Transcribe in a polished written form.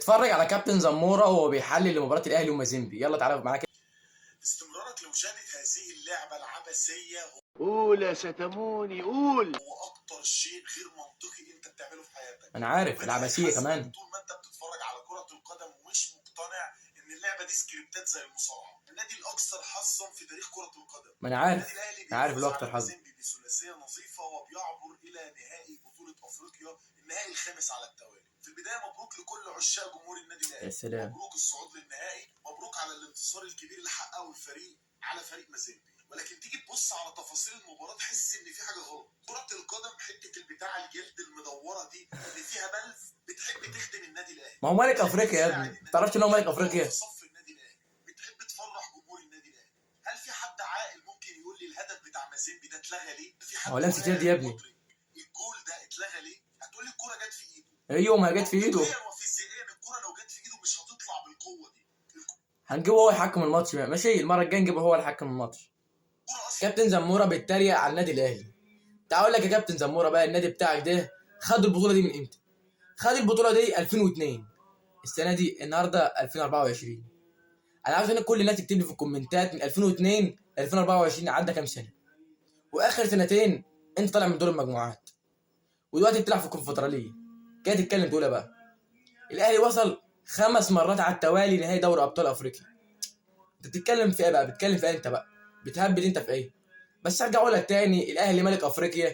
اتفرج على كابتن زموره وهو بيحلل لمباراه الاهلي ومازيمبي. يلا تعالى معانا كده. استمرارك لمشاهدة هذه اللعبة العبثية قول يا ستموني قول. هو أكتر شيء غير منطقي أنت بتعمله في حياتك. انا عارف وبتلاقي العبثيه حاسس كمان. إن طول ما أنت بتتفرج على كرة القدم ومش مقتنع إن اللعبة دي سكريبتات زي المصارعة. النادي الأكثر حظا في تاريخ كرة القدم. ما انا عارف. النادي الأهلي انا عارف بيفوز اللي هو اكتر على حظ. مازيمبي بثلاثية نظيفة وبيعبر إلى نهائي بطولة أفريقيا، النهائي الخامس على التوالي. في البداية مبروك لكل عشاق جمهور النادي الأهلي. يا سلام. مبروك الصعود للنهائي، مبروك على الانتصار الكبير اللي حققه الفريق على فريق مازيمبي. ولكن تيجي تبص على تفاصيل المباراه تحس ان في حاجه غلط. كره القدم حته البتاع الجلد المدوره دي اللي فيها بلف بتحب تخدم النادي الاهلي. ما هو ملك افريقيا يا ابني، ما تعرفش ان هو ملك افريقيا؟ في صف النادي الاهلي بتحب تفرح جمهور النادي الاهلي. هل في حد عاقل ممكن يقول لي الهدف بتاع مازيمبي ده اتلغى ليه؟ في حد هو لمسه يد يا ابني. الجول ده اتلغى ليه؟ هتقول لي الكوره جت في ايده. ايوه ما جت في ايده. وفيزيائيا الكوره لو جت في ايده مش هتطلع بالقوه دي. هنجيبه هو يحكم الماتش، ماشي؟ المره الجايه نجيبه هو اللي يحكم الماتش. كابتن زموره بيتريق على النادي الاهلي. تعال اقول لك يا كابتن زموره بقى، النادي بتاعك ده خد البطوله دي من امتى؟ خد البطوله دي 2002. السنه دي النهارده 2024. انا عاوز ان كل الناس تكتب لي في الكومنتات من 2002 ل 2024 عدى كام سنه؟ واخر سنتين انت طالع من دور المجموعات ودلوقتي بتلعب في الكونفدراليه. جاي تتكلم تقول إيه بقى؟ الاهلي وصل 5 مرات على التوالي نهائي دوري ابطال افريقيا. انت بتتكلم في ايه بقى؟ بتتكلم في إيه انت بقى؟ بتهبد انت في ايه؟ بس ارجع اقول لك تاني، الاهلي ملك افريقيا.